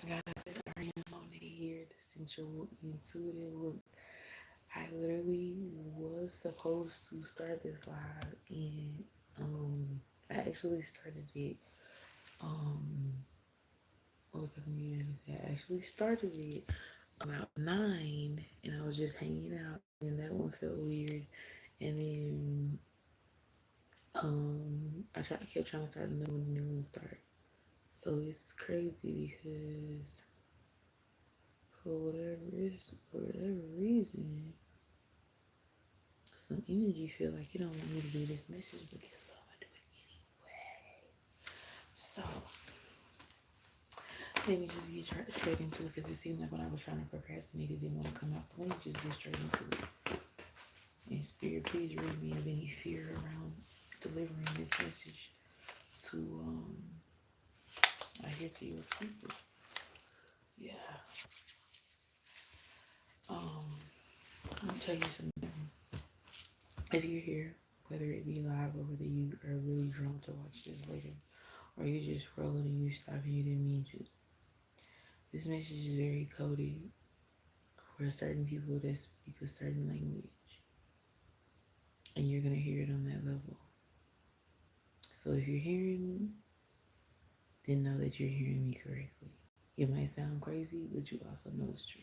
Guys, I am on here, the sensual, intuitive look. I literally was supposed to start this live, and I actually started it. Um, what was I going to say? I actually started it about 9, and I was just hanging out, and that one felt weird. And then I kept trying to start another one, and the new one start. So it's crazy because for whatever reason, some energy feel like you don't want me to do this message, but guess what? I'm gonna do it anyway. So let me just get straight into it because it seemed like when I was trying to procrastinate, it didn't want to come out. So let me just get straight into it. And Spirit, please rid me of any fear around delivering this message to I hear to your people. Yeah. Um, I'll tell you something. If you're here, whether it be live or whether you are really drawn to watch this later, or you just scrolling and you stop and you didn't mean to, this message is very coded for certain people that speak a certain language, and you're gonna hear it on that level. So if you're hearing me, then know that you're hearing me correctly. It might sound crazy, but you also know it's true.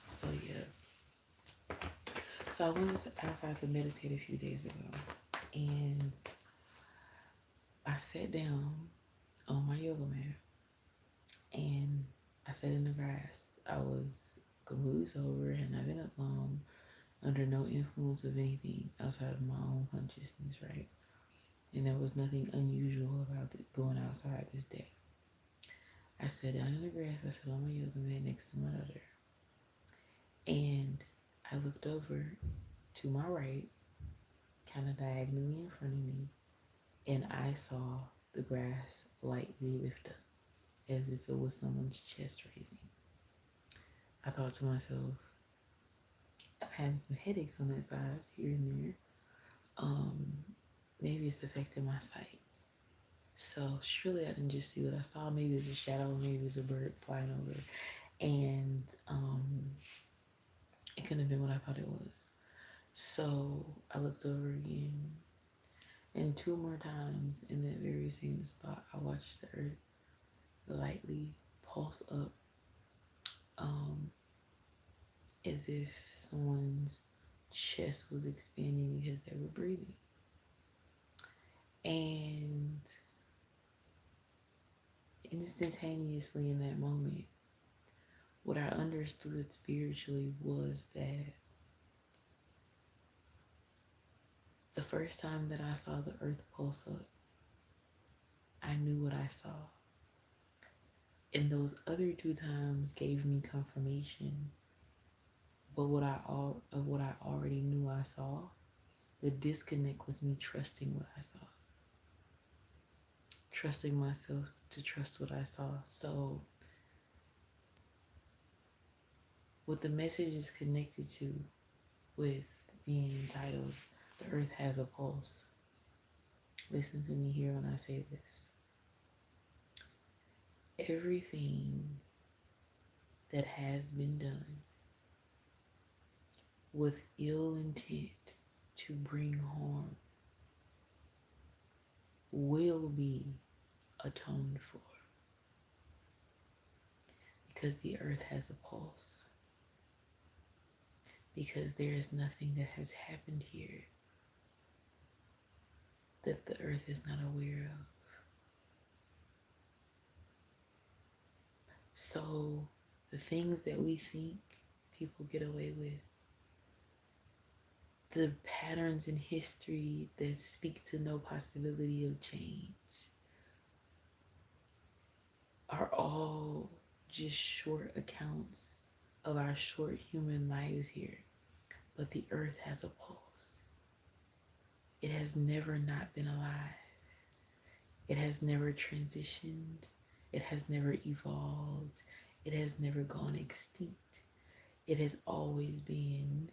So yeah. So I went outside to meditate a few days ago, and I sat down on my yoga mat, and I sat in the grass. I was completely sober, had not been up long, under no influence of anything outside of my own consciousness, right? And there was nothing unusual about it going outside this day. I sat down in the grass, I sat on my yoga mat next to my daughter, and I looked over to my right, kind of diagonally in front of me, and I saw the grass lightly lift up as if it was someone's chest raising. I thought to myself, I'm having some headaches on that side here and there. Maybe it's affecting my sight. So surely I didn't just see what I saw. Maybe it's a shadow, maybe it's a bird flying over. And it couldn't have been what I thought it was. So I looked over again. And 2 more times in that very same spot, I watched the earth lightly pulse up, um, as if someone's chest was expanding because they were breathing. And instantaneously in that moment, what I understood spiritually was that the first time that I saw the earth pulse up, I knew what I saw. And those other 2 times gave me confirmation. But what I already knew I saw, the disconnect was me trusting what I saw. Trusting myself to trust what I saw. So what the message is connected to with being entitled, The Earth Has a Pulse. Listen to me here when I say this. Everything that has been done with ill intent to bring harm will be atoned for, because the earth has a pulse, because there is nothing that has happened here that the earth is not aware of. So the things that we think people get away with, the patterns in history that speak to no possibility of change, are all just short accounts of our short human lives here. But the earth has a pulse. It has never not been alive. It has never transitioned. It has never evolved. It has never gone extinct. It has always been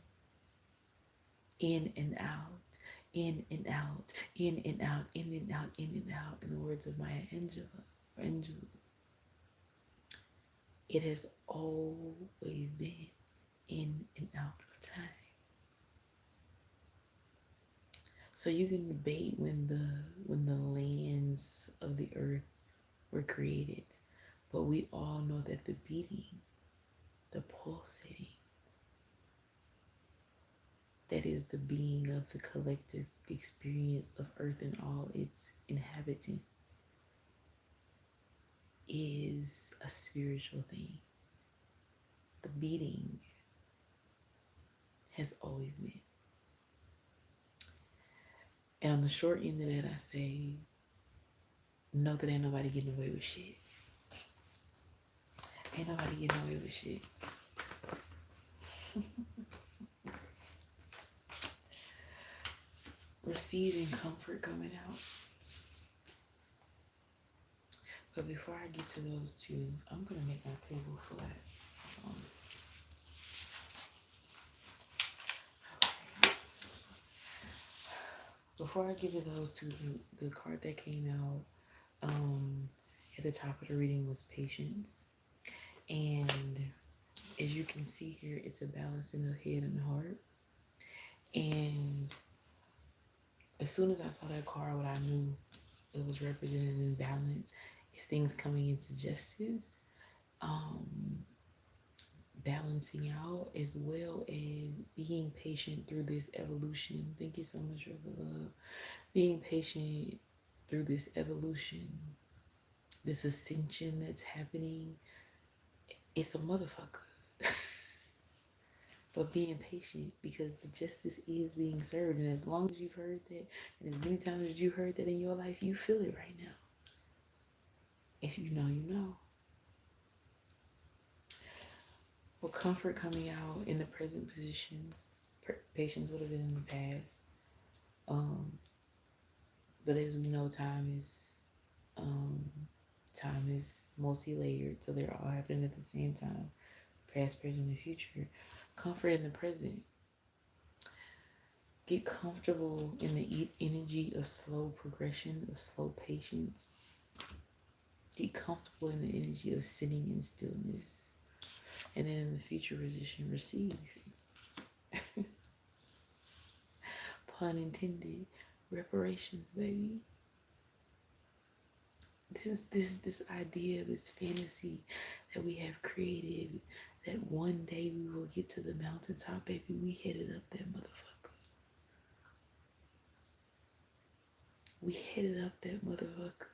in and out, in and out, in and out, in and out, in and out, in the words of Maya Angelou. It has always been in and out of time. So you can debate when the lands of the earth were created, but we all know that the beating, the pulsating, that is the being of the collective experience of earth and all its inhabitants, is a spiritual thing. The beating has always been. And on the short end of that, I say, know that ain't nobody getting away with shit. Ain't nobody getting away with shit. Receiving comfort coming out. But before I get to those two, I'm gonna make my table flat. Okay. Before I get to those two, the card that came out at the top of the reading was patience. And as you can see here, it's a balance in the head and the heart. And as soon as I saw that card, what I knew it was represented in balance is things coming into justice, balancing out, as well as being patient through this evolution. Thank you so much for the love. Being patient through this evolution, this ascension that's happening. It's a motherfucker. But being patient, because the justice is being served. And as long as you've heard that, and as many times as you heard that in your life, you feel it right now. If you know, you know. Well, comfort coming out in the present position. Patience would have been in the past. But as we know, time is multi-layered, so they're all happening at the same time. Past, present, and future. Comfort in the present. Get comfortable in the energy of slow progression, of slow patience. Get comfortable in the energy of sitting in stillness. And then in the future position, receive. Pun intended. Reparations, baby. This idea, this fantasy that we have created, that one day we will get to the mountaintop, baby. We headed up that motherfucker. We headed up that motherfucker.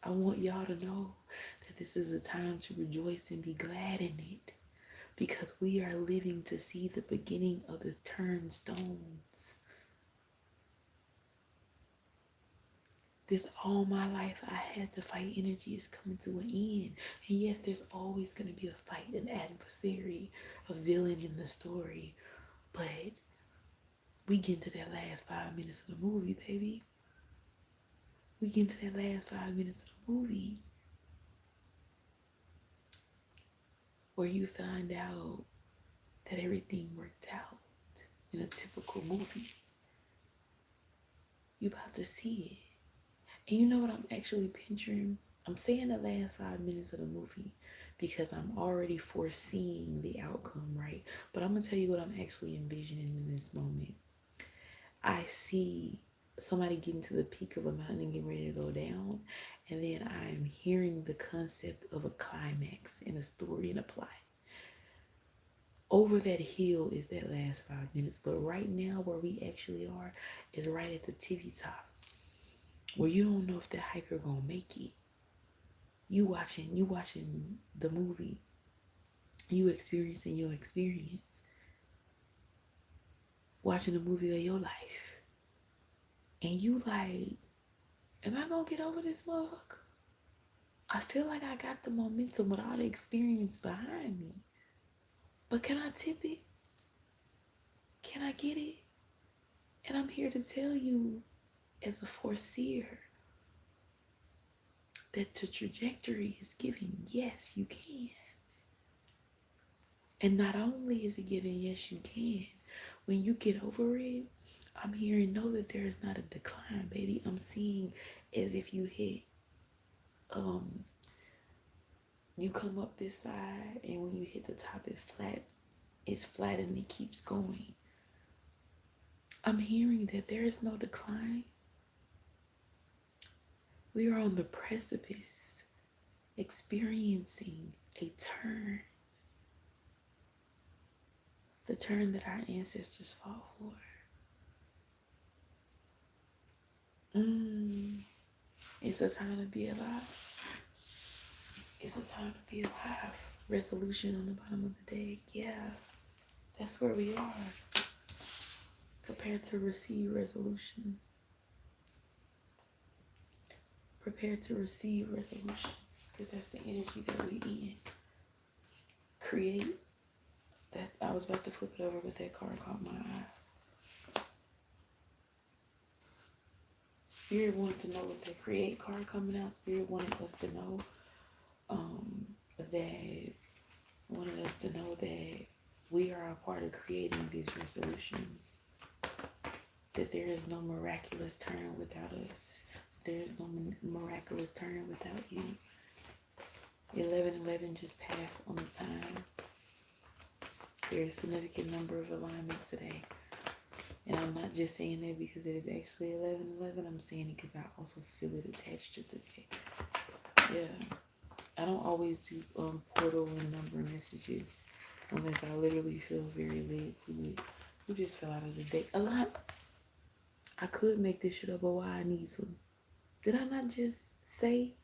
I want y'all to know that this is a time to rejoice and be glad in it, because we are living to see the beginning of the turnstones. This all my life I had to fight energy is coming to an end. And yes, there's always going to be a fight, an adversary, a villain in the story. But we get into that last 5 minutes of the movie, baby. We get into that last 5 minutes of the movie where you find out that everything worked out in a typical movie. You about to see it. And you know what I'm actually picturing? I'm saying the last 5 minutes of the movie because I'm already foreseeing the outcome, right? But I'm going to tell you what I'm actually envisioning in this moment. I see somebody getting to the peak of a mountain and getting ready to go down. And then I am hearing the concept of a climax in a story, in a plot. Over that hill is that last 5 minutes. But right now where we actually are is right at the tippy top, where you don't know if that hiker gonna make it. You watching the movie. You experiencing your experience. Watching the movie of your life. And you like, am I gonna get over this motherfucker? I feel like I got the momentum with all the experience behind me. But can I tip it? Can I get it? And I'm here to tell you, as a foreseer, that the trajectory is giving yes, you can. And not only is it giving yes, you can, when you get over it, I'm hearing know that there is not a decline, baby. I'm seeing as if you hit You come up this side, and when you hit the top, it's flat. It's flat and it keeps going. I'm hearing that there is no decline. We are on the precipice, experiencing a turn. The turn that our ancestors fought for. It's a time to be alive. It's a time to be alive. Resolution on the bottom of the day. Yeah, that's where we are. Prepare to receive resolution. Prepare to receive resolution. Because that's the energy that we in. Create. That I was about to flip it over, but that card caught my eye. Spirit wanted to know with the create card coming out. Spirit wanted us to know that we are a part of creating this resolution. That there is no miraculous turn without us. There is no miraculous turn without you. 11:11 just passed on the time. There is a significant number of alignments today. And I'm not just saying that because it is actually 11:11. I'm saying it because I also feel it attached to today. Yeah. I don't always do portal and number messages unless I literally feel very led to it. We just fell out of the deck. A lot. I could make this shit up, but why I need to? Did I not just say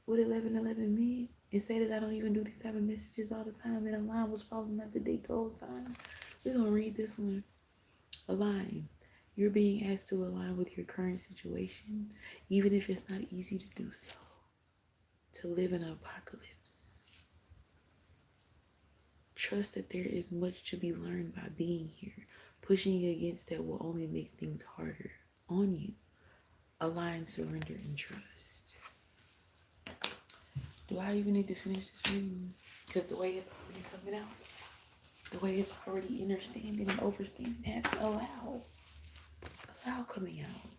what 11:11 meant? And say that I don't even do these type of messages all the time and a line was falling out the date the whole time? We're going to read this one. Align. You're being asked to align with your current situation, even if it's not easy to do so. To live in an apocalypse. Trust that there is much to be learned by being here. Pushing against that will only make things harder on you. Align, surrender, and trust. Do I even need to finish this reading? Because the way it's already coming out, the way it's already understanding and overstanding, having allow coming out,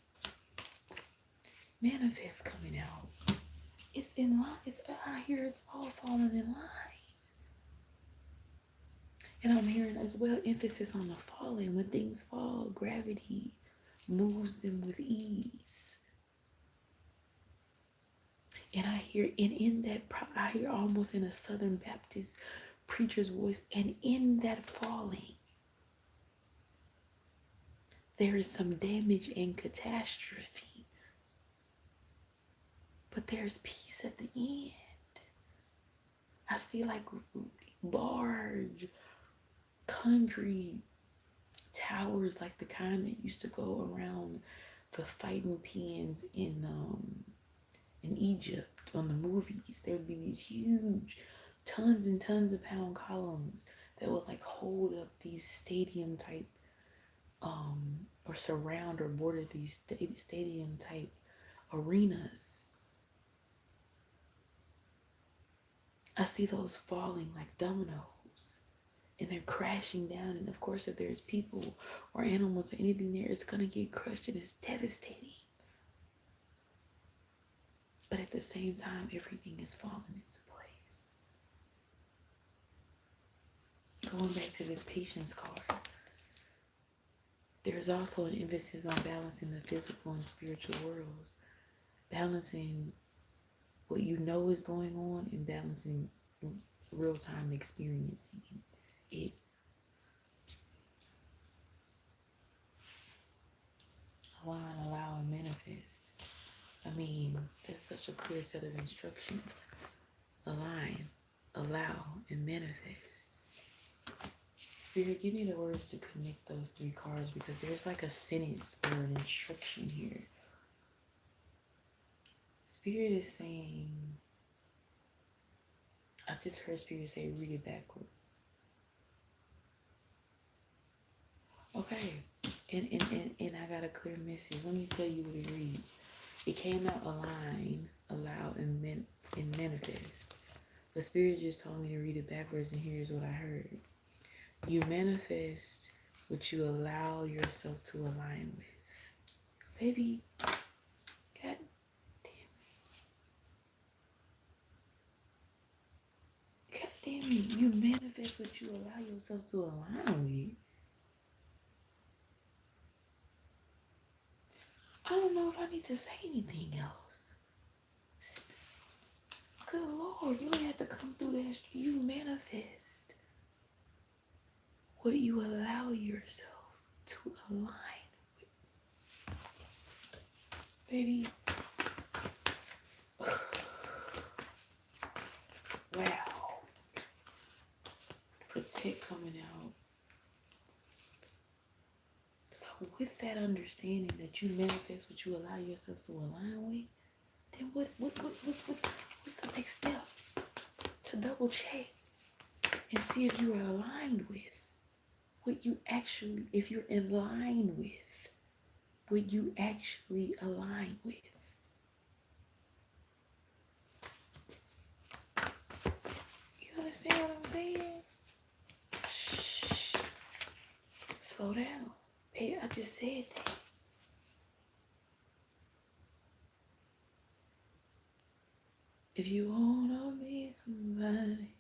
manifest coming out. It's in line. It's I hear it's all falling in line. And I'm hearing as well emphasis on the falling. When things fall, gravity moves them with ease. And I hear, and in that, I hear almost in a Southern Baptist preacher's voice, and in that falling, there is some damage and catastrophe. But there's peace at the end. I see like large concrete towers, like the kind that used to go around the fighting pens in Egypt on the movies. There would be these huge tons and tons of pound columns that would like hold up these stadium type or surround or border these stadium type arenas. I see those falling like dominoes, and they're crashing down. And of course, if there's people or animals or anything there, it's gonna get crushed, and it's devastating. But at the same time, everything is falling into place. Going back to this patience card, there's also an emphasis on balancing the physical and spiritual worlds. Balancing what you know is going on and balancing real-time experiencing it. Align, allow, and manifest. I mean, that's such a clear set of instructions. Align, allow, and manifest. Spirit, give me the words to connect those three cards, because there's like a sentence or an instruction here. Spirit is saying, I just heard Spirit say, read it backwards. Okay, and I got a clear message. Let me tell you what it reads. It came out align, allow, and manifest. But Spirit just told me to read it backwards, and here's what I heard. You manifest what you allow yourself to align with. Baby, God damn. mean? You manifest what you allow yourself to align with. I don't know if I need to say anything else. Good Lord, you ain't have to come through that. You manifest what you allow yourself to align with. Baby. Wow. Protect coming out. So with that understanding that you manifest what you allow yourself to align with, then what's the next step? To double check and see if you are aligned with what you actually, if you're in line with what you actually align with. You understand what I'm saying? Shh. Slow down. Hey, I just said that. If you wanna be somebody,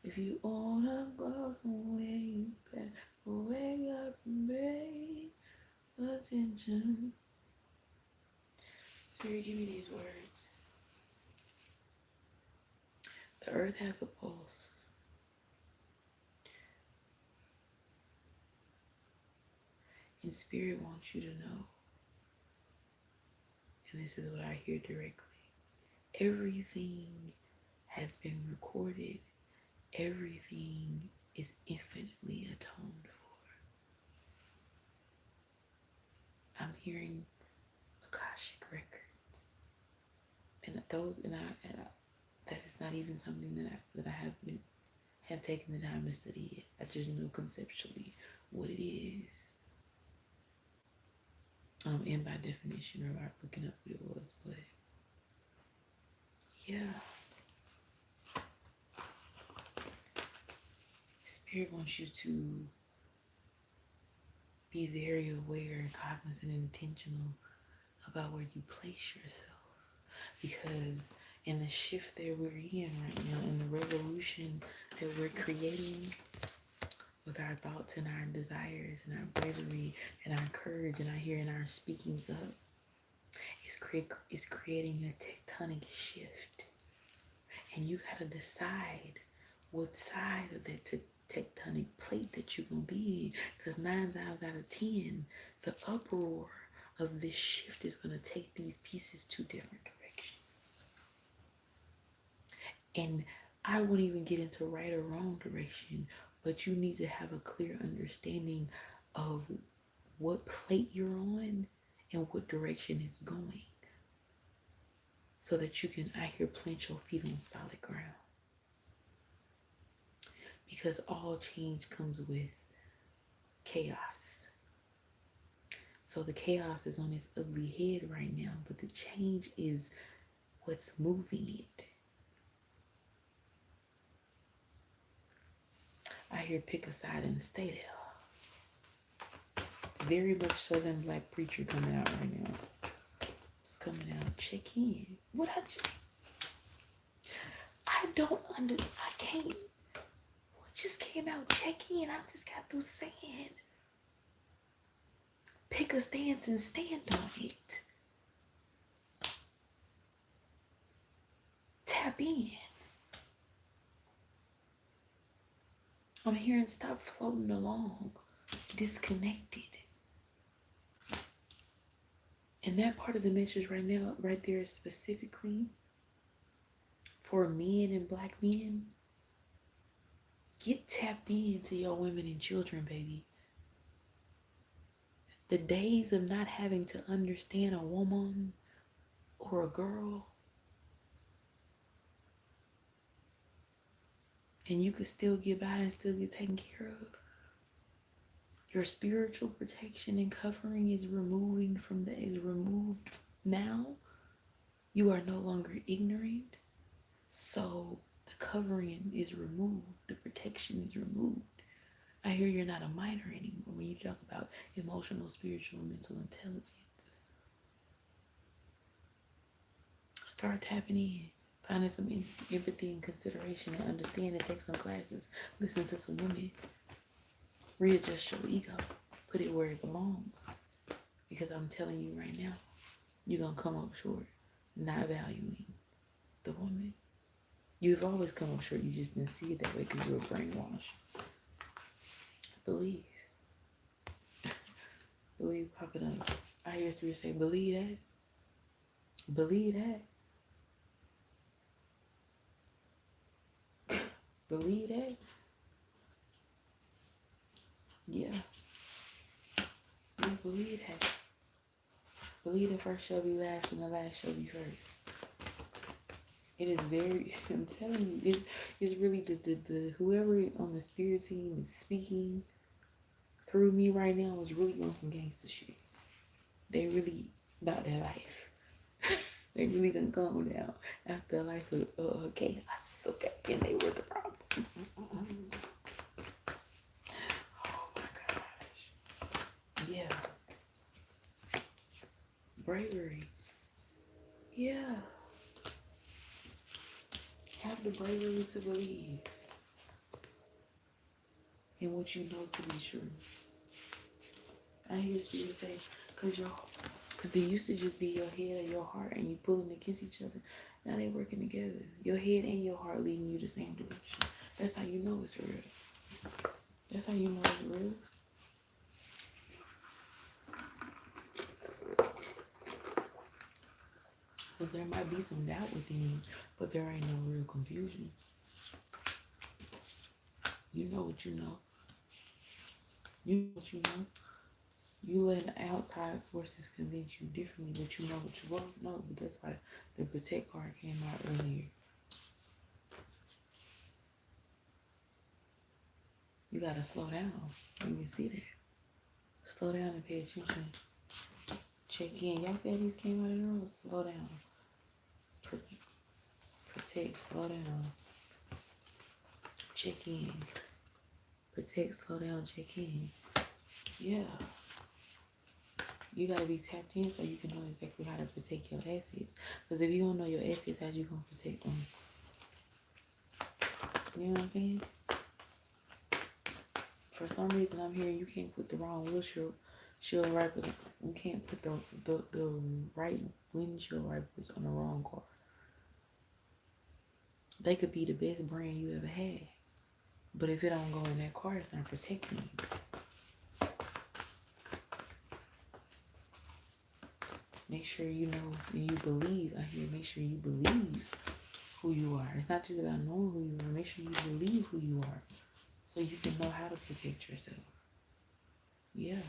if you wanna go somewhere, you better wake up and pay attention. Spirit, give me these words. The earth has a pulse. And Spirit wants you to know, and this is what I hear directly, everything has been recorded. Everything is infinitely atoned for. I'm hearing Akashic records, and that is not even something that I have taken the time to study yet. I just know conceptually what it is. And by definition, or by looking up what it was, but yeah. Spirit wants you to be very aware and cognizant and intentional about where you place yourself. Because in the shift that we're in right now, in the revolution that we're creating with our thoughts and our desires and our bravery and our courage and our hearing, our speakings up, it's creating a tectonic shift. And you gotta decide what side of that tectonic plate that you're gonna be in. Because 9 times out of 10, the uproar of this shift is gonna take these pieces 2 different directions. And I wouldn't even get into right or wrong direction, but you need to have a clear understanding of what plate you're on and what direction it's going, so that you can out here plant your feet on solid ground. Because all change comes with chaos. So the chaos is on its ugly head right now, but the change is what's moving it. I hear pick a side and stay there. Very much Southern Black preacher coming out right now. It's coming out. Check in. I can't. What just came out? Check in. I just got through saying, pick a stance and stand on it. Tap in. I'm hearing stop floating along, disconnected. And that part of the message right now, right there, specifically for men and Black men, get tapped into your women and children, baby. The days of not having to understand a woman or a girl, and you could still get by and still get taken care of. Your spiritual protection and covering is removed now. You are no longer ignorant. So the covering is removed. The protection is removed. I hear you're not a minor anymore when you talk about emotional, spiritual, and mental intelligence. Start tapping in. Finding some empathy and consideration and understanding. Take some classes. Listen to some women. Readjust your ego. Put it where it belongs. Because I'm telling you right now, you're going to come up short not valuing the woman. You've always come up short. You just didn't see it that way because you were brainwashed. Believe. Believe popping up. I hear Spirit say, believe that. Believe that. Believe that. Yeah. Yeah, believe that. Believe the first shall be last and the last shall be first. It is very, I'm telling you, it's really the whoever on the spirit team is speaking through me right now is really on some gangster shit. They really about their life. They really done calm down after a life of chaos, okay? And they were the problem. Oh my gosh. Yeah. Bravery. Yeah. Have the bravery to believe in what you know to be true. I hear Spirit say, because they used to just be your head or your heart and you pulling against each other. Now they working together. Your head and your heart leading you the same direction. That's how you know it's real. That's how you know it's real. Because there might be some doubt within you, but there ain't no real confusion. You know what you know. You know what you know. You let outside sources convince you differently, but you know what you won't know. But that's why the protect card came out earlier. You gotta slow down. You can see that. Slow down and pay attention. Check in. Y'all said these came out of the room. Slow down. Protect. Slow down. Check in. Protect. Slow down. Check in. Yeah. You gotta be tapped in so you can know exactly how to protect your assets. Because if you don't know your assets, how you gonna protect them? You know what I'm saying? For some reason, I'm hearing you can't put the wrong windshield wipers. You can't put the right windshield wipers on the wrong car. They could be the best brand you ever had, but if it don't go in that car, it's not protecting you. Make sure you know and you believe. I hear make sure you believe who you are. It's not just about knowing who you are. Make sure you believe who you are so you can know how to protect yourself. Yeah,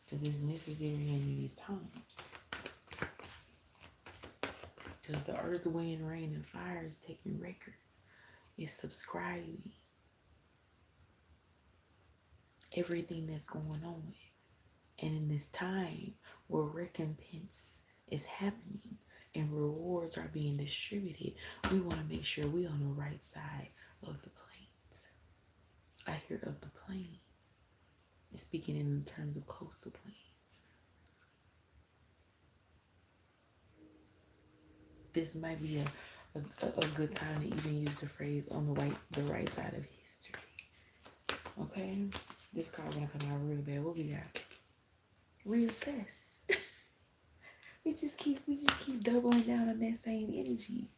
because it's necessary in these times. Because the earth, wind, rain, and fire is taking records. It's subscribing everything that's going on. And in this time where recompense is happening and rewards are being distributed, we want to make sure we're on the right side of the plains. I hear of the plain. It's speaking in terms of coastal plains. This might be a good time to even use the phrase on the right side of history. Okay? This card gonna come out real bad. What we got? Reassess. we just keep doubling down on that same energy.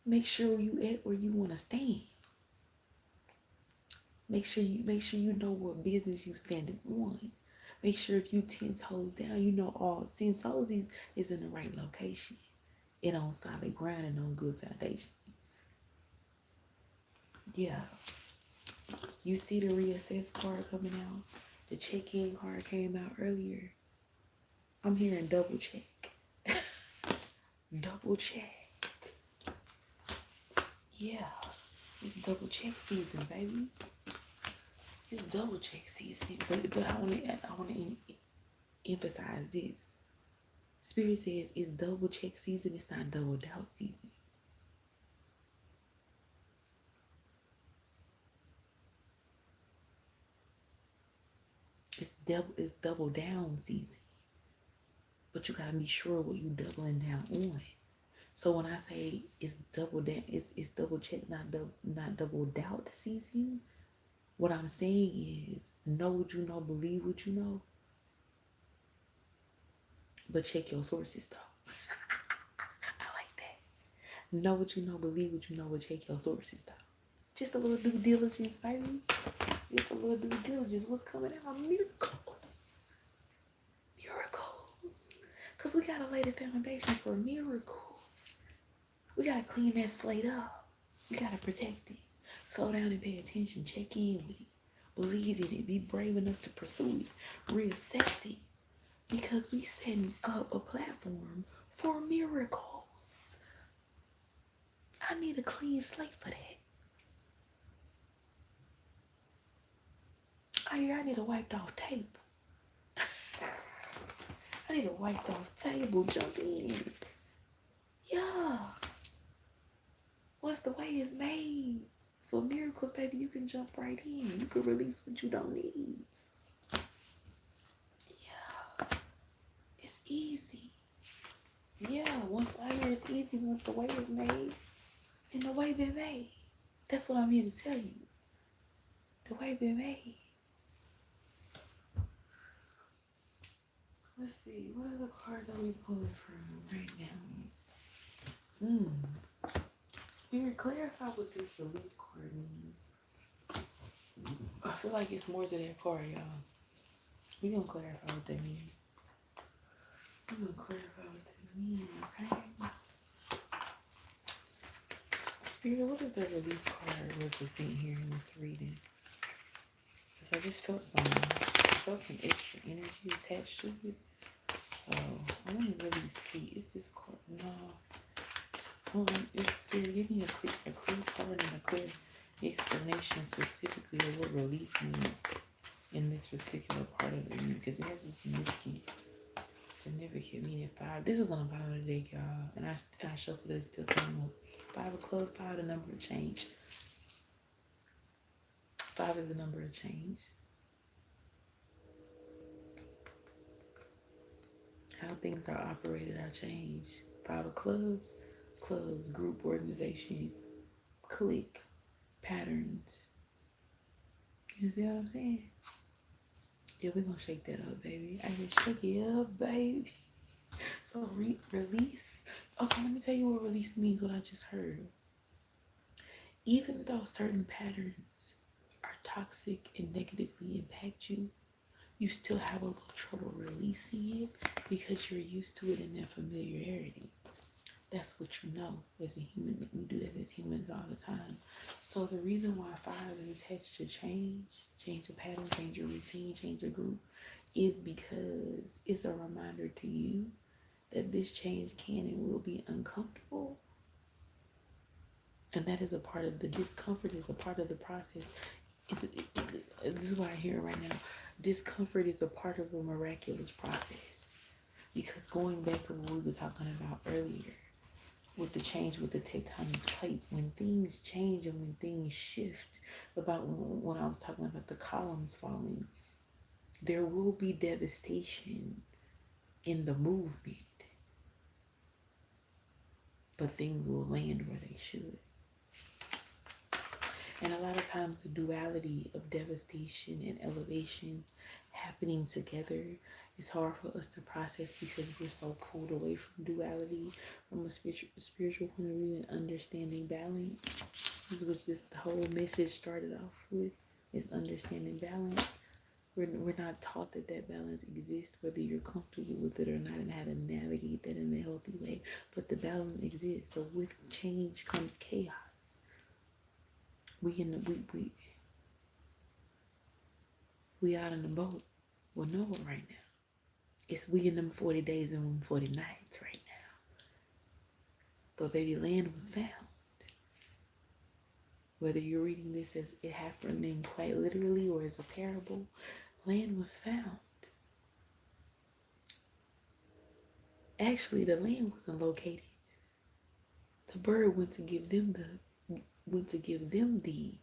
Make sure you at where you want to stand. Make sure you know what business you standing on. Make sure if you 10 toes down, you know all 10 toes is in the right location. It on solid ground and on good foundation. Yeah. You see the reassess card coming out? The check-in card came out earlier. I'm hearing double check. Double check. Yeah. It's double check season, baby. It's double check season. But I want to emphasize this. Spirit says it's double check season. It's not double doubt season. It's double down season. But you gotta be sure what you doubling down on. So when I say it's double down, it's double check, not double doubt season. What I'm saying is know what you know, believe what you know, but check your sources though. I like that. Know what you know, believe what you know, but check your sources though. Just a little due diligence, baby. Just a little due diligence. What's coming out? Miracles. Miracles. Because we got to lay the foundation for miracles. We got to clean that slate up. We got to protect it. Slow down and pay attention. Check in with it. Believe in it. Be brave enough to pursue it. Reassess it. Because we setting up a platform for miracles. I need a clean slate for that. I need a wiped off tape. I need a wiped off table. Jump in. Yeah. Once the way is made for miracles, baby, you can jump right in. You can release what you don't need. Yeah. It's easy. Yeah. Once I hear it's easy, once the way is made, and the way been made. That's what I'm here to tell you. The way been made. Let's see. What are the cards are we pulling from right now? Spirit, clarify what this release card means. I feel like it's more to that card, y'all. We're going to clarify what that means. We're going to clarify what that means, okay? Spirit, what is the release card represent here in this reading? Because I just felt some extra energy attached to it. So I want to really see. Is this card? No. It's Spirit. Give me a clear card and a clear explanation specifically of what release means in this particular part of the reading, because it has a significant meaning. 5. This was on the bottom of the deck, y'all, and I shuffled it, still came up. 5 of clubs, 5 the number of change. 5 is the number of change. How things are operated are changed. 5 of clubs, group, organization, clique, patterns. You see what I'm saying? Yeah, we're gonna shake that up, baby. I can shake it up, baby. So release. Okay, let me tell you what release means, what I just heard. Even though certain patterns are toxic and negatively impact you, you still have a little trouble releasing it because you're used to it in that familiarity. That's what you know as a human. We do that as humans all the time. So the reason why 5 is attached to change a pattern, change a routine, change a group, is because it's a reminder to you that this change can and will be uncomfortable. And that is a part of the discomfort, is a part of the process. This is what I hear right now. Discomfort is a part of a miraculous process. Because going back to what we were talking about earlier, with the change with the tectonic plates, when things change and when things shift, about when I was talking about the columns falling, there will be devastation in the movement, but things will land where they should. And a lot of times the duality of devastation and elevation happening together is hard for us to process because we're so pulled away from duality, from a spiritual point of view, and understanding balance. This is what the whole message started off with, is understanding balance. We're not taught that balance exists, whether you're comfortable with it or not, and how to navigate that in a healthy way. But the balance exists. So with change comes chaos. We out in the boat with Noah right now. It's we in them 40 days and them 40 nights right now. But baby, land was found. Whether you're reading this as it happening quite literally or as a parable, land was found. Actually, the land wasn't located. The bird went to give them the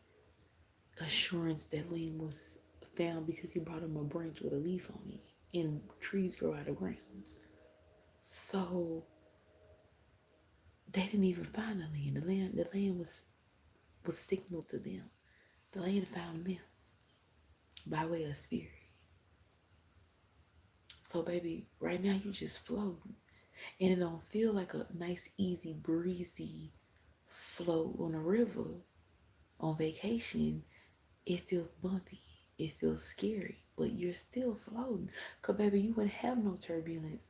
assurance that land was found, because he brought them a branch with a leaf on it, and trees grow out of grounds. So They didn't even find the land. The land was signaled to them. The land found them by way of spirit. So baby, right now you just floating. And it don't feel like a nice, easy, breezy float on a river on vacation. It feels bumpy. It feels scary. But you're still floating. Cause baby, you wouldn't have no turbulence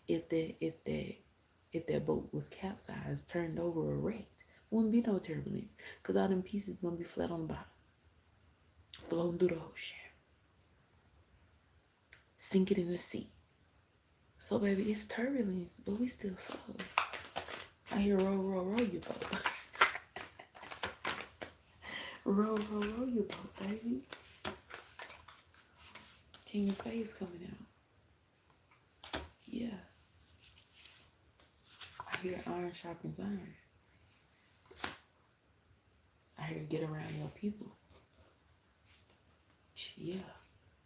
if that boat was capsized, turned over, or wrecked. Wouldn't be no turbulence. Cause all them pieces gonna be flat on the bottom. Floating through the ocean. Sinking in the sea. So baby, it's turbulence, but we still float. I hear roll, roll, roll your boat. Roll, roll, roll your boat, baby. King of Spades coming out. Yeah. I hear iron sharpens iron. I hear get around your people. Yeah.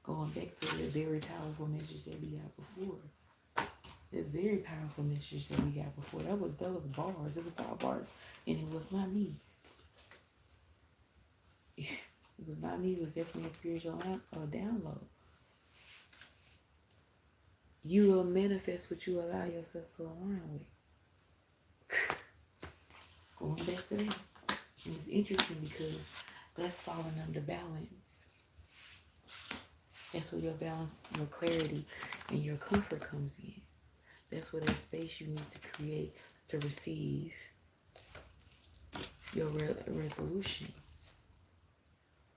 Going back to the very powerful message that we got before. The very powerful message that we got before. That was bars. It was all bars. And it was not me. It was not me. It was definitely a spiritual download. You will manifest what you allow yourself to align with. Going back to that. And it's interesting because that's falling under balance. That's where your balance, your clarity, and your comfort comes in. That's where that space you need to create to receive your resolution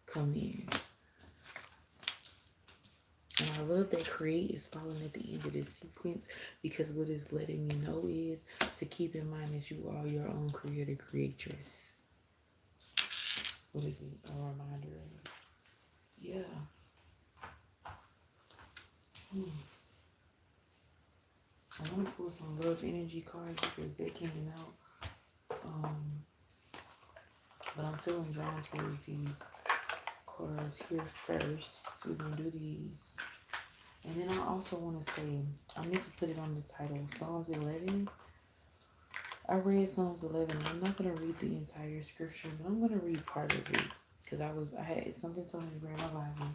come in. And I love that create is falling at the end of this sequence, because what it's letting you know is to keep in mind that you are your own creator creatress. What is it? A reminder of? Yeah. I want to pull some love energy cards because they came out. But I'm feeling drawn towards these cards here first. We're going to do these. And then I also want to say, I meant to put it on the title, Psalms 11. I read Psalms 11. I'm not going to read the entire scripture, but I'm going to read part of it. Because I had something to read my Bible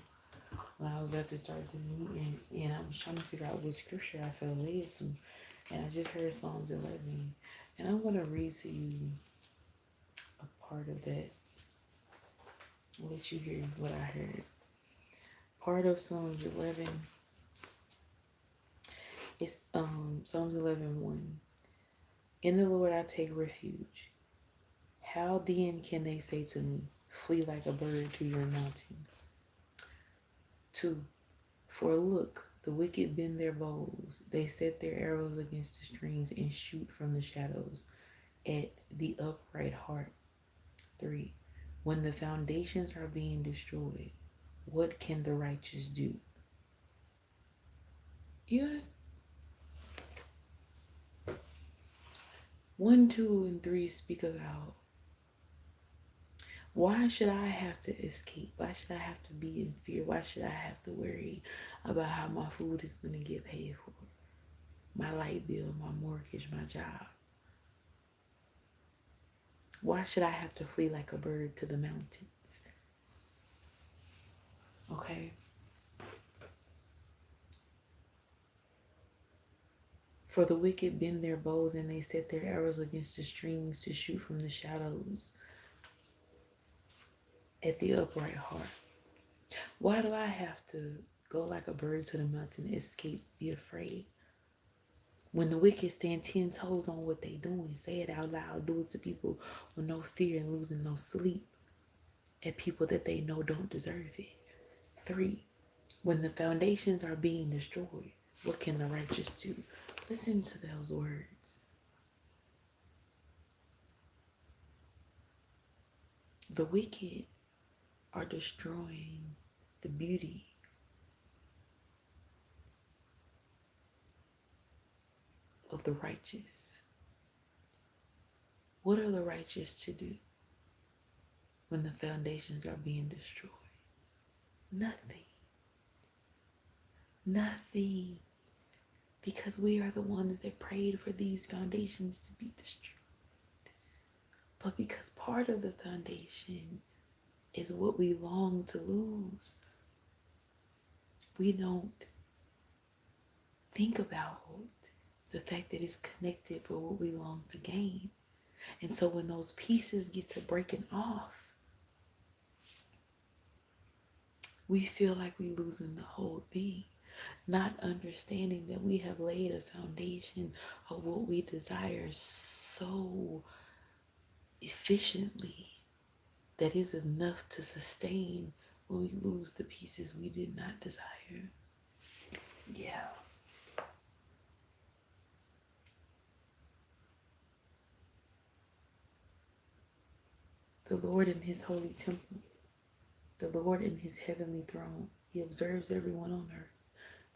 when I was about to start the meeting, and I was trying to figure out what scripture I felt led to. And I just heard Psalms 11. And I'm going to read to you a part of that. I'll let you hear what I heard. Part of Psalms 11 is Psalms 11:1. In the Lord I take refuge. How then can they say to me, flee like a bird to your mountain? 2. For look, the wicked bend their bows. They set their arrows against the strings and shoot from the shadows at the upright heart. 3. When the foundations are being destroyed, what can the righteous do? You understand? 1, 2, and 3 speak about, why should I have to escape? Why should I have to be in fear? Why should I have to worry about how my food is going to get paid for? My light bill, my mortgage, my job. Why should I have to flee like a bird to the mountains? Okay? For the wicked bend their bows and they set their arrows against the strings to shoot from the shadows at the upright heart. Why do I have to go like a bird to the mountain, escape, be afraid? When the wicked stand 10 toes on what they doing, say it out loud, do it to people with no fear and losing no sleep, at people that they know don't deserve it. 3, when the foundations are being destroyed, what can the righteous do? Listen to those words. The wicked are destroying the beauty of the righteous. What are the righteous to do when the foundations are being destroyed? Nothing. Nothing. Because we are the ones that prayed for these foundations to be destroyed. But because part of the foundation is what we long to lose, we don't think about the fact that it's connected for what we long to gain. And so when those pieces get to breaking off, we feel like we're losing the whole thing, not understanding that we have laid a foundation of what we desire so efficiently that is enough to sustain when we lose the pieces we did not desire. Yeah. The Lord in his holy temple, the Lord in his heavenly throne, he observes everyone on earth.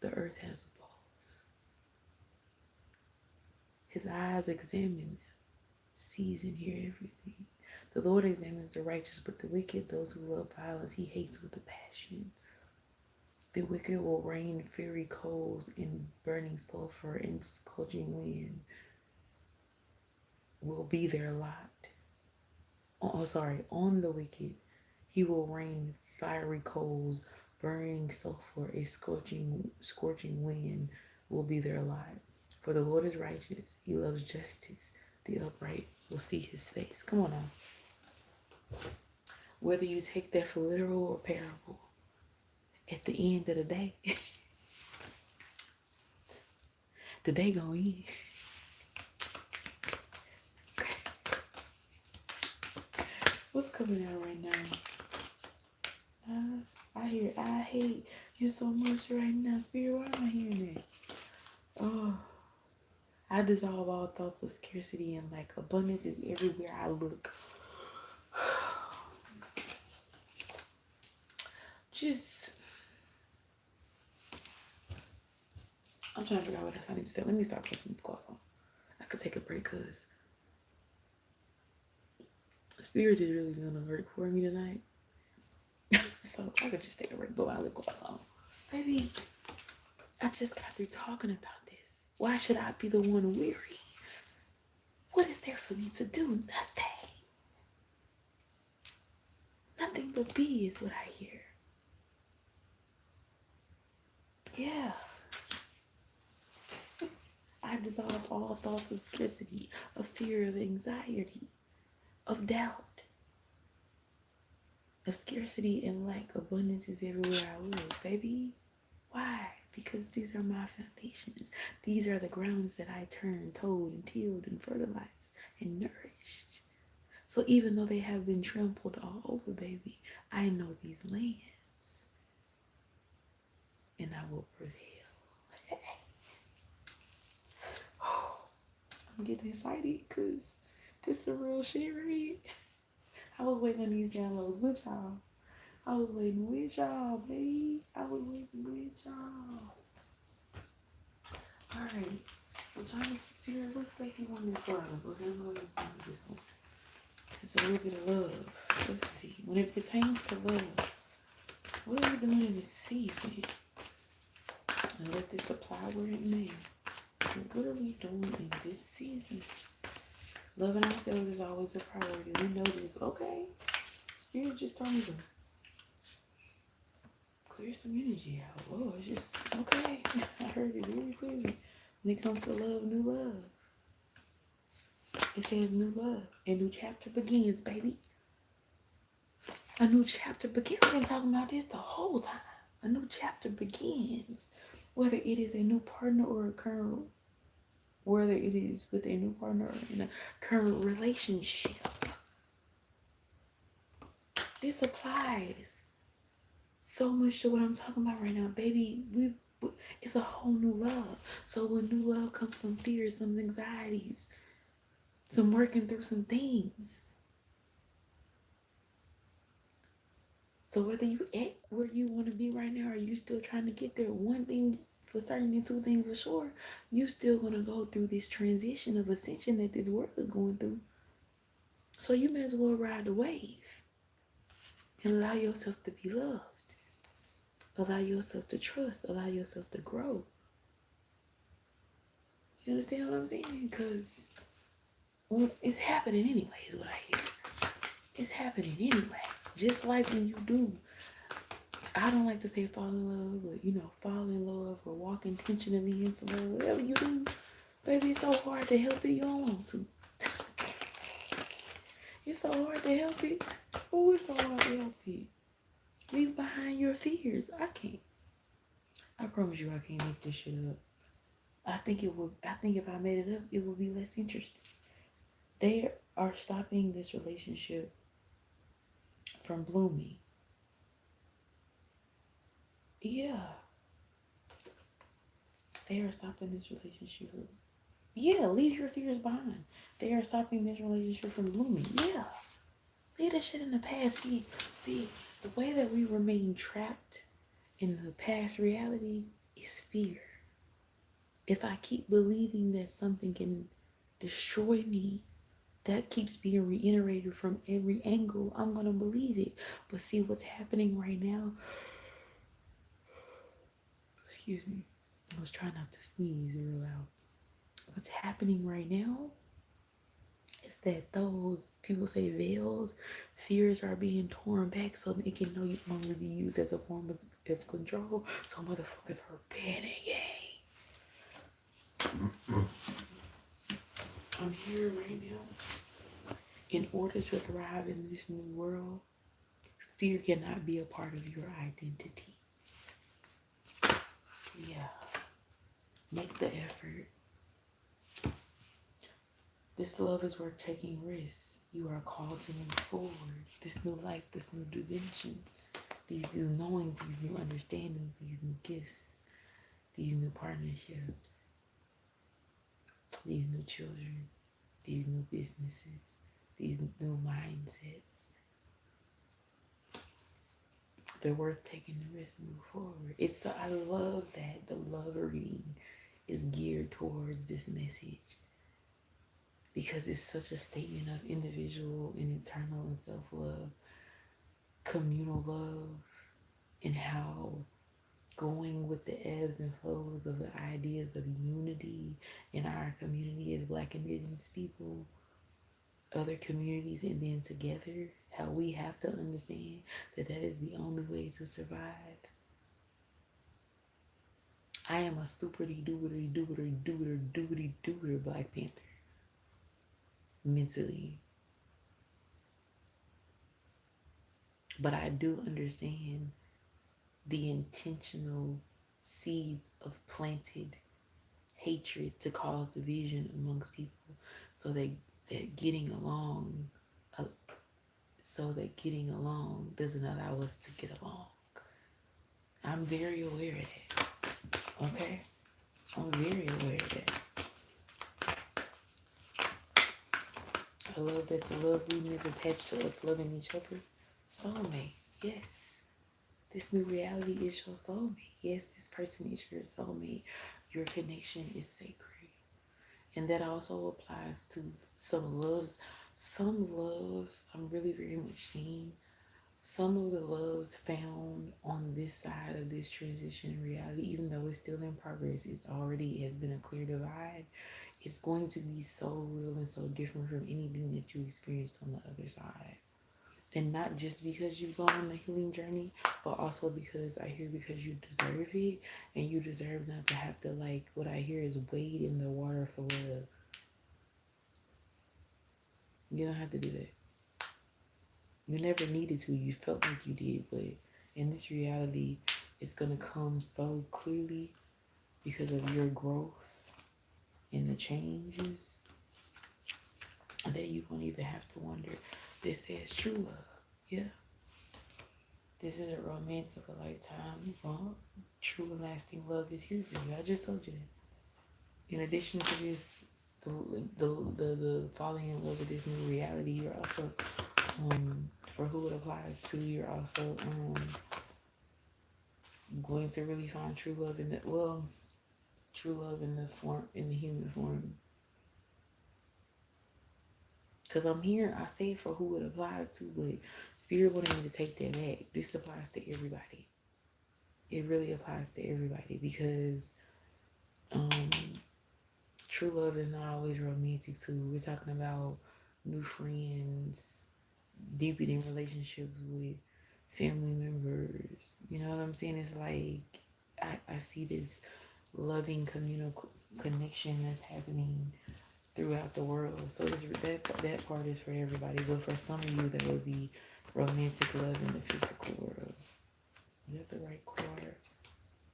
The earth has a pulse. His eyes examine them, sees and hear everything. The Lord examines the righteous, but the wicked, those who love violence, he hates with a passion. The wicked will rain fiery coals and burning sulfur and scorching wind will be their lot. On the wicked, he will rain fiery coals, burning sulfur, a scorching wind will be their lot. For the Lord is righteous, he loves justice. The upright will see his face. Come on now. Whether you take that for literal or parable, at the end of the day, the day gonna end. What's coming out right now? I hate you so much right now. Spirit, why am I hearing that? Oh, I dissolve all thoughts of scarcity and like abundance is everywhere I look. I'm trying to figure out what else I need to say. Let me start putting some gloss on. I could take a break because Spirit is really gonna work for me tonight. So I could just take a break, put my lip gloss on. Baby, I just got through talking about this. Why should I be the one weary? What is there for me to do? Nothing. Nothing but be is what I hear. Yeah. I dissolve all thoughts of scarcity, of fear, of anxiety, of doubt, of scarcity and lack. Abundance is everywhere I live, baby. Why? Because these are my foundations. These are the grounds that I turned, tilled, and tilled, and fertilized, and nourished. So even though they have been trampled all over, baby, I know these lands. And I will prevail. Oh, I'm getting excited because this is the real shit, right? I was waiting on these downloads with y'all. I was waiting with y'all, babe. I was waiting with y'all. Alright. I'm trying to figure out what's making one this love. Okay, I'm going to do this one. It's a little bit of love. Let's see. When it pertains to love, what are we doing in this season? And let this apply where it may. What are we doing in this season? Loving ourselves is always a priority. We know this. Okay. Spirit just told me to clear some energy out. Oh, it's just, okay. I heard it very clearly. When it comes to love, new love. It says new love. A new chapter begins, baby. A new chapter begins. I've been talking about this the whole time. A new chapter begins. Whether it is a new partner or a current, whether it is with a new partner or in a current relationship. This applies so much to what I'm talking about right now, baby. It's a whole new love. So when new love comes some fears, some anxieties, some working through some things. So whether you at where you want to be right now or you still trying to get there, one thing for certain and two things for sure, you still going to go through this transition of ascension that this world is going through. So you may as well ride the wave and allow yourself to be loved. Allow yourself to trust. Allow yourself to grow. You understand what I'm saying? Because Well, it's happening anyway, is what I hear. It's happening anyway. Just like when you do, I don't like to say fall in love, but fall in love or walk intentionally into love, whatever you do, baby, it's so hard to help it, you don't want to. It's so hard to help it. Oh, it's so hard to help it. Leave behind your fears. I can't. I promise you I can't make this shit up. I think if I made it up, it would be less interesting. They are stopping this relationship from blooming. Yeah. They are stopping this relationship. Yeah, leave your fears behind. They are stopping this relationship from blooming. Yeah. Leave that shit in the past. See, the way that we remain trapped in the past reality is fear. If I keep believing that something can destroy me, that keeps being reiterated from every angle, I'm going to believe it. But see what's happening right now. Excuse me. I was trying not to sneeze real loud. What's happening right now is that those people say veils, fears are being torn back so that it can no longer be used as a form of control. So motherfuckers are panicking. I'm here right now. In order to thrive in this new world, fear cannot be a part of your identity. Yeah. Make the effort. This love is worth taking risks. You are called to move forward. This new life, this new dimension, these new knowings, these new understandings, these new gifts, these new partnerships, these new children, these new businesses, these new mindsets. They're worth taking the risk to move forward. I love that the love reading is geared towards this message, because it's such a statement of individual and internal and self-love, communal love, and how going with the ebbs and flows of the ideas of unity in our community as Black Indigenous people, other communities, and then together, how we have to understand that is the only way to survive. I am a super duper Black Panther. Mentally. But I do understand the intentional seeds of planted hatred to cause division amongst people, so that getting along doesn't allow us to get along. I'm very aware of that. Okay? I'm very aware of that. I love that the love reading is attached to us loving each other. Soulmate, yes. This new reality is your soulmate. Yes, this person is your soulmate. Your connection is sacred. And that also applies to some love, I'm really very much seeing some of the loves found on this side of this transition reality, even though it's still in progress, it already has been a clear divide. It's going to be so real and so different from anything that you experienced on the other side. And not just because you've gone on a healing journey, but also because you deserve it, and you deserve not to have to, like, what I hear is wade in the water for love. You don't have to do that. You never needed to. You felt like you did, but in this reality, it's going to come so clearly because of your growth and the changes that you won't even have to wonder. This says true love. Yeah. This is a romance of a lifetime. Well, true and lasting love is here for you. I just told you that. In addition to this, the falling in love with this new reality, you're also, for who it applies to, you're also going to really find true love in the human form. Because I'm here, I say it for who it applies to, but Spirit wanted me to take that back. This applies to everybody. It really applies to everybody, because true love is not always romantic too. We're talking about new friends, deepening relationships with family members. You know what I'm saying? It's like I see this loving communal connection that's happening throughout the world. So it's, that part is for everybody. But for some of you, that would be romantic love in the physical world. Is that the right card?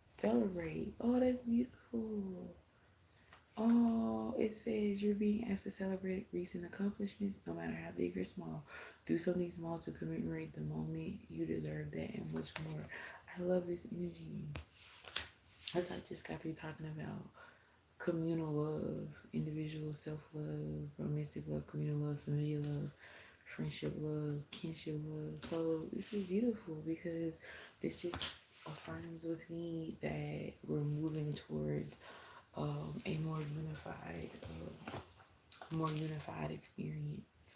Celebrate. Oh, that's beautiful. Oh, it says you're being asked to celebrate recent accomplishments, no matter how big or small. Do something small to commemorate the moment. You deserve that and much more. I love this energy. As I just got through talking about communal love, individual self-love, romantic love, communal love, familiar love, friendship love, kinship love. So this is beautiful because this just affirms with me that we're moving towards a more unified experience.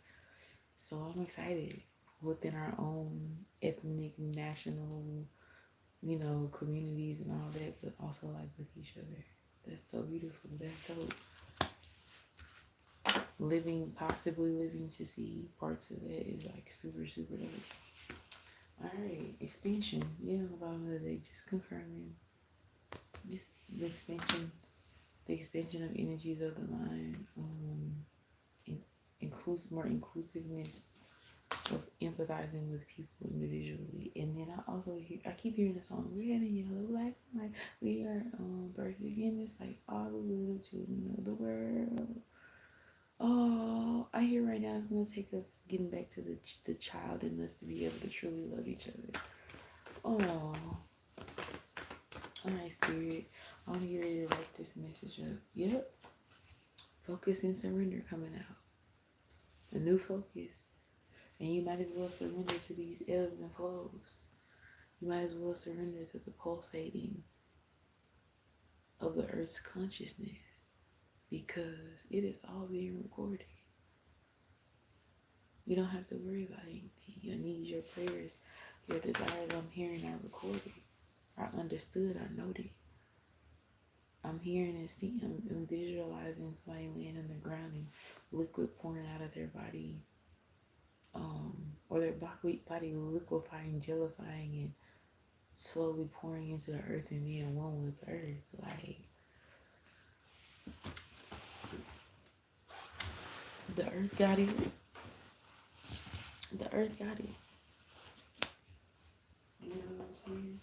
So I'm excited within our own ethnic, national, communities and all that, but also like with each other. That's so beautiful. That's dope. Possibly living to see parts of that is like super, super dope. All right, expansion. Yeah, on the bottom of the day, just confirming. Just the expansion of energies of the mind, more inclusiveness of empathizing with people individually. And then I keep hearing the song red and yellow, black and white. We are birthed again. It's like all the little children of the world. Oh, I hear right now it's gonna take us getting back to the child in us to be able to truly love each other. Oh, all right, spirit. I want to get ready to write this message up. Yep. Focus and surrender coming out. A new focus. And you might as well surrender to these ebbs and flows. You might as well surrender to the pulsating of the earth's consciousness because it is all being recorded. You don't have to worry about anything. Your needs, your prayers, your desires, I'm hearing are recorded, are understood, are noted. I'm hearing and seeing, I'm visualizing somebody laying on the ground and liquid pouring out of their body, or their body liquefying, gellifying, and slowly pouring into the earth and being one with the earth. Like, the earth got it. The earth got it. You know what I'm saying?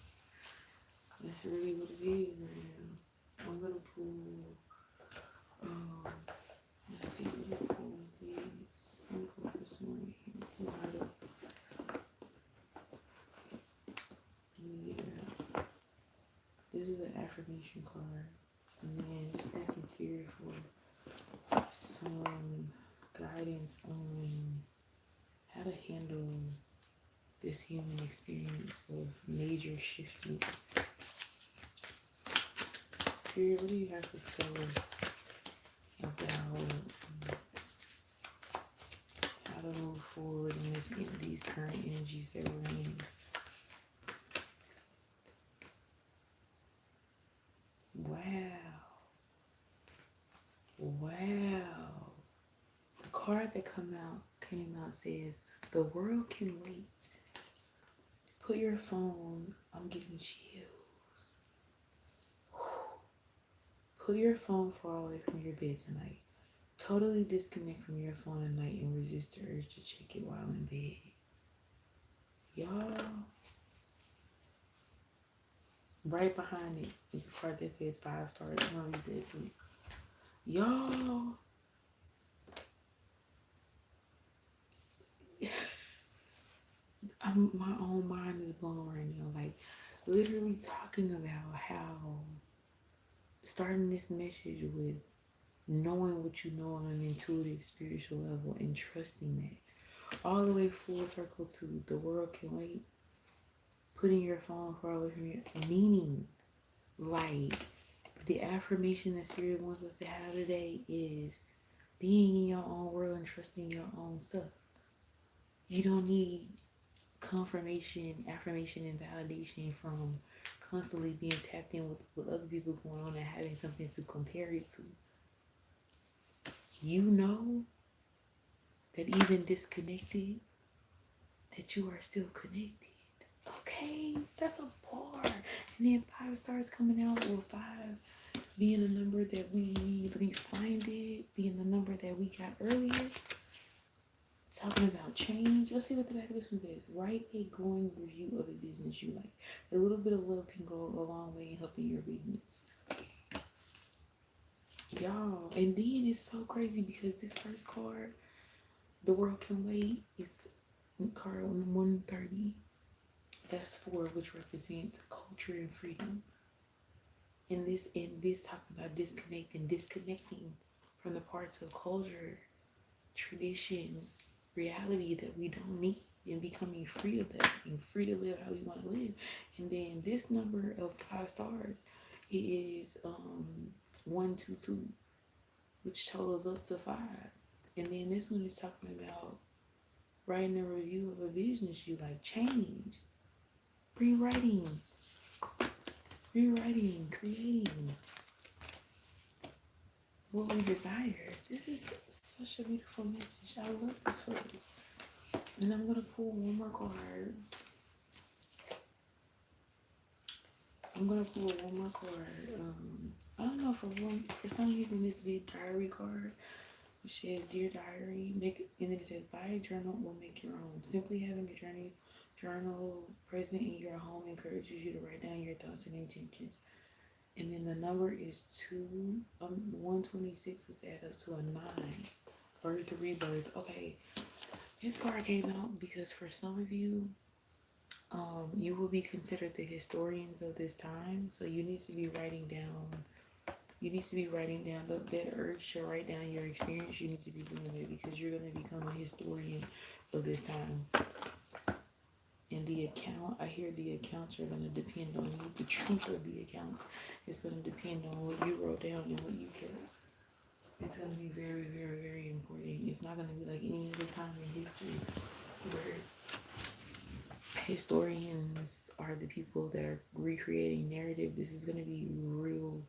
That's really what it is right now. I'm gonna pull, let's see what we pull, please. I'm gonna pull this one here. Pull right up. Let me get it out. This is an affirmation card. And then just asking Spirit for some guidance on how to handle this human experience of major shifting. Spirit, what do you have to tell us about how to move forward in these current energies that we're in? Wow. The card that came out says, the world can wait. Put your phone, I'm getting chills. Put your phone far away from your bed tonight. Totally disconnect from your phone at night and resist the urge to check it while in bed. Y'all, right behind it is a card that says 5 stars. I'm gonna read that too. Y'all, my own mind is blown right now. Like, literally talking about how starting this message with knowing what you know on an intuitive spiritual level and trusting that all the way full circle to the world can wait. Putting your phone far away from your meaning, like the affirmation that Spirit wants us to have today is being in your own world and trusting your own stuff. You don't need confirmation, affirmation, and validation from constantly being tapped in with other people going on and having something to compare it to. you know that even disconnected, that you are still connected. Okay, that's a bar. And then 5 stars coming out with 5 being the number that we find it, being the number that we got earlier. Talking about change. Let's see what the back of this one says. Write a glowing review of a business you like. A little bit of love can go a long way in helping your business. Y'all, and then it's so crazy because this first card, The World Can Wait, is card 130. That's 4, which represents culture and freedom. And this talking about disconnecting from the parts of culture, tradition, reality that we don't need, and becoming free of that, being free to live how we want to live. And then this number of 5 stars is 122, which totals up to 5. And then this one is talking about writing a review of a business you like. Change, rewriting, creating what we desire. This is such a beautiful message. I love this phrase. And I'm gonna pull one more card. I don't know, for some reason this big diary card, which says Dear Diary, and then it says buy a journal or make your own. Simply having a journal present in your home encourages you to write down your thoughts and intentions. And then the number is 126 is added up to a 9. Birth, rebirth. Okay, this card came out because for some of you, you will be considered the historians of this time. So you need to be writing down. That urge to write down your experience. You need to be doing it because you're going to become a historian of this time. And I hear the accounts are going to depend on you. The truth of the accounts is going to depend on what you wrote down and what you kept. It's going to be very, very, very important. It's not going to be like any other time in history where historians are the people that are recreating narrative. This is going to be real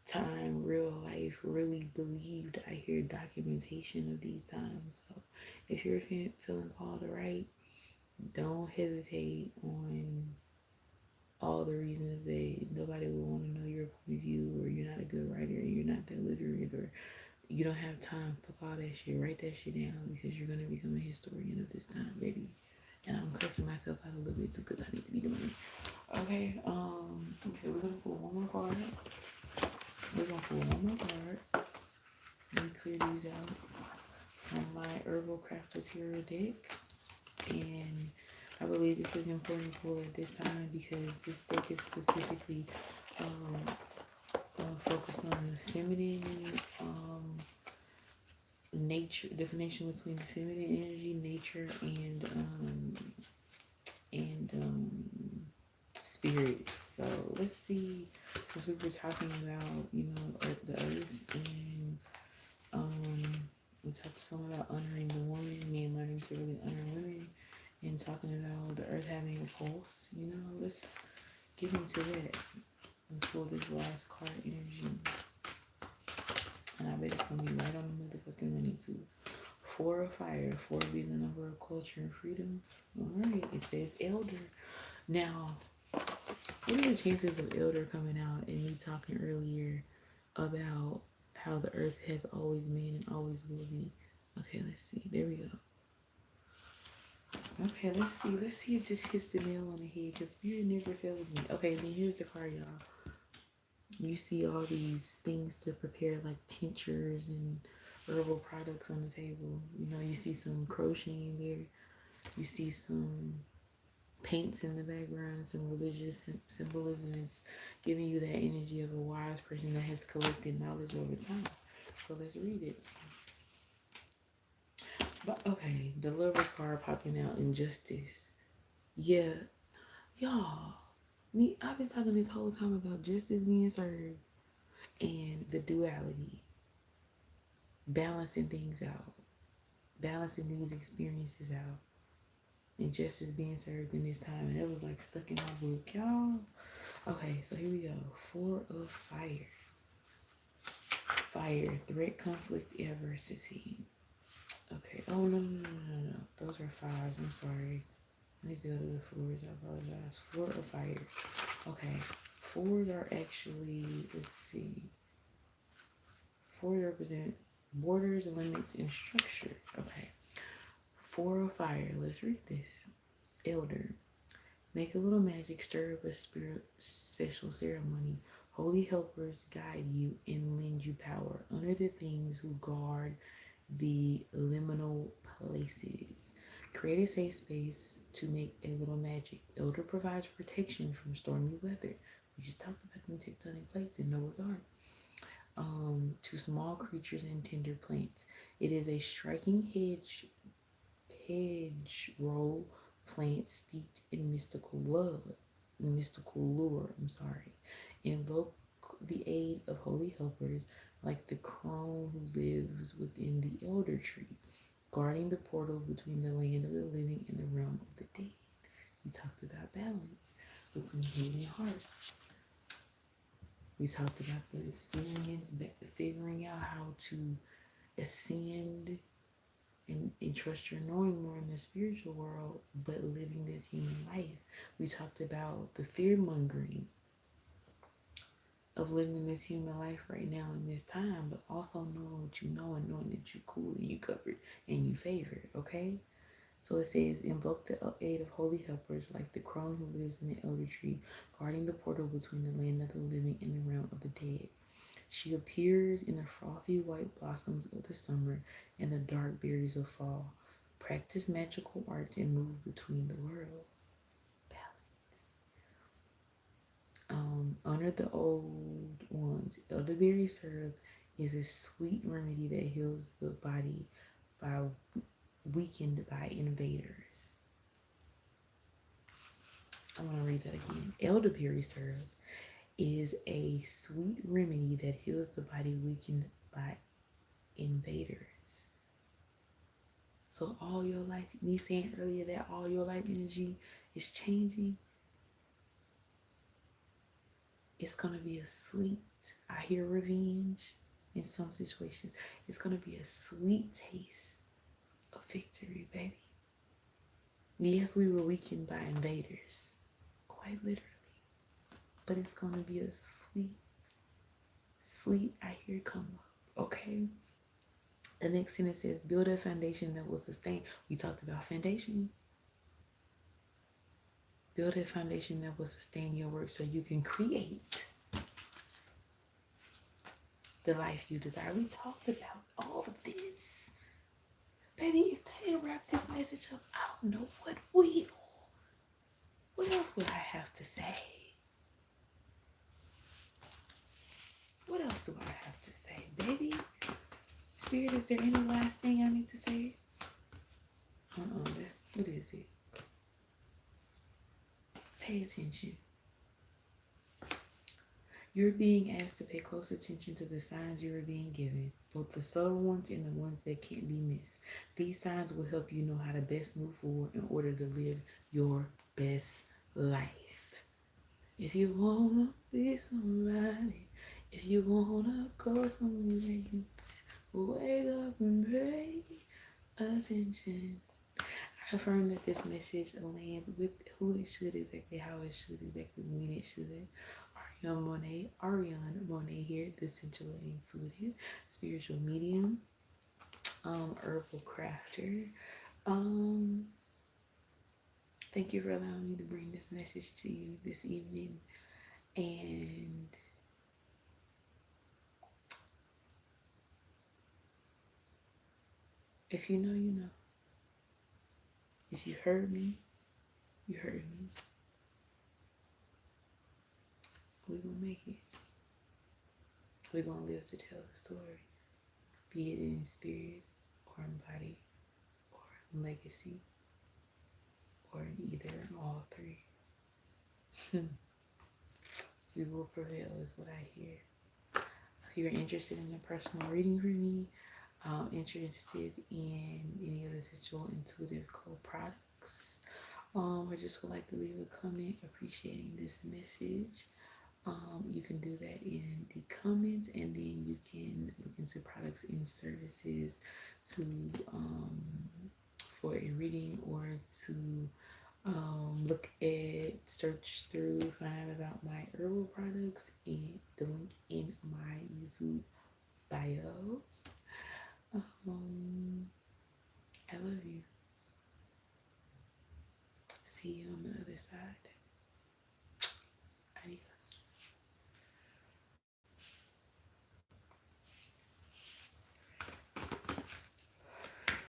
time, real life, really believed. I hear documentation of these times. So if you're feeling called to write, don't hesitate on all the reasons that nobody will want to know your point of view, or you're not a good writer, or you're not that literate, or you don't have time. Fuck all that shit. Write that shit down because you're going to become a historian of this time, baby. And I'm cursing myself out a little bit too because I need to be doing it. Okay, we're going to pull one more card. Let me clear these out from my Herbal Crafter Tarot deck. And I believe this is important to pull at this time because this deck is specifically focused on the feminine nature, definition between the feminine energy, nature, and spirit. So let's see, because we were talking about, the earth, and we talked some about honoring the woman, men learning to really honor women, and talking about the earth having a pulse. Let's get into that. Let's pull this last card energy. And I bet it's going to be right on the motherfucking money too. 4 of fire. 4 being the number of culture and freedom. Alright, it says elder. Now, what are the chances of elder coming out and me talking earlier about how the earth has always been and always will be? Okay, let's see. There we go. Okay, let's see. Let's see if this hits the nail on the head because spirit never fails me. Okay, then here's the card, y'all. You see all these things to prepare, like tinctures and herbal products on the table. You see some crocheting there. You see some paints in the background, some religious symbolism. It's giving you that energy of a wise person that has collected knowledge over time. So let's read it. But okay, the Lover's card popping out, injustice. Yeah, y'all. I've been talking this whole time about justice being served and the duality, balancing things out, balancing these experiences out, and justice being served in this time. And it was like stuck in my book, y'all. Okay, so here we go. 4 of fire. Fire, threat, conflict, adversity. Okay. Oh, no. Those are fives. I'm sorry. I need to go to the fours. I apologize. 4 or fire. Okay. Fours are actually, let's see. Fours represent borders, limits, and structure. Okay. 4 of fire. Let's read this. Elder. Make a little magic, stir up a spirit special ceremony. Holy helpers guide you and lend you power. Honor the things who guard the liminal places. Create a safe space to make a little magic. Elder provides protection from stormy weather. We just talked about them tectonic plates in Noah's Ark. To small creatures and tender plants. It is a striking hedgerow plant steeped in mystical lure. I'm sorry. Invoke the aid of holy helpers like the crone who lives within the elder tree, guarding the portal between the land of the living and the realm of the dead. We talked about balance between head and heart. We talked about the experience, figuring out how to ascend and trust your knowing more in the spiritual world, but living this human life. We talked about the fear mongering of living this human life right now in this time, but also knowing what you know and knowing that you're cool and you covered and you favored, okay? So it says, invoke the aid of holy helpers like the crone who lives in the elder tree, guarding the portal between the land of the living and the realm of the dead. She appears in the frothy white blossoms of the summer and the dark berries of fall. Practice magical arts and move between the worlds. Balance. Honor the old ones. Elderberry syrup is a sweet remedy that heals the body by weakened by invaders. I'm going to read that again. Elderberry syrup is a sweet remedy that heals the body weakened by invaders. So all your life, me saying earlier that all your life energy is changing, it's going to be a sweet, I hear revenge in some situations. It's going to be a sweet taste of victory, baby. Yes, we were weakened by invaders, quite literally. But it's going to be a sweet, I hear come up, okay? The next sentence says, build a foundation that will sustain. We talked about foundation. Build a foundation that will sustain your work so you can create the life you desire. We talked about all of this. Baby, if that didn't wrap this message up, I don't know what will. What else would I have to say? What else do I have to say, baby? Spirit, is there any last thing I need to say? What is it? Pay attention. You're being asked to pay close attention to the signs you are being given, both the subtle ones and the ones that can't be missed. These signs will help you know how to best move forward in order to live your best life. If you wanna be somebody, if you wanna go somewhere, wake up and pay attention. I affirm that this message aligns with who it should, exactly how it should, exactly when it should. Ariane Monet here, the sensual intuitive, spiritual medium, herbal crafter. Thank you for allowing me to bring this message to you this evening. And if you know, you know. If you heard me, you heard me. We're gonna make it. We're gonna live to tell the story, be it in spirit or in body or in legacy or in either or all three. We will prevail is what I hear. If you're interested in a personal reading from me, interested in any of the sensual intuitive co-products, or just would like to leave a comment appreciating this message, You can do that in the comments, and then you can look into products and services to for a reading, or to look at, search through, find out about my herbal products, and the link in my YouTube bio. I love you. See you on the other side.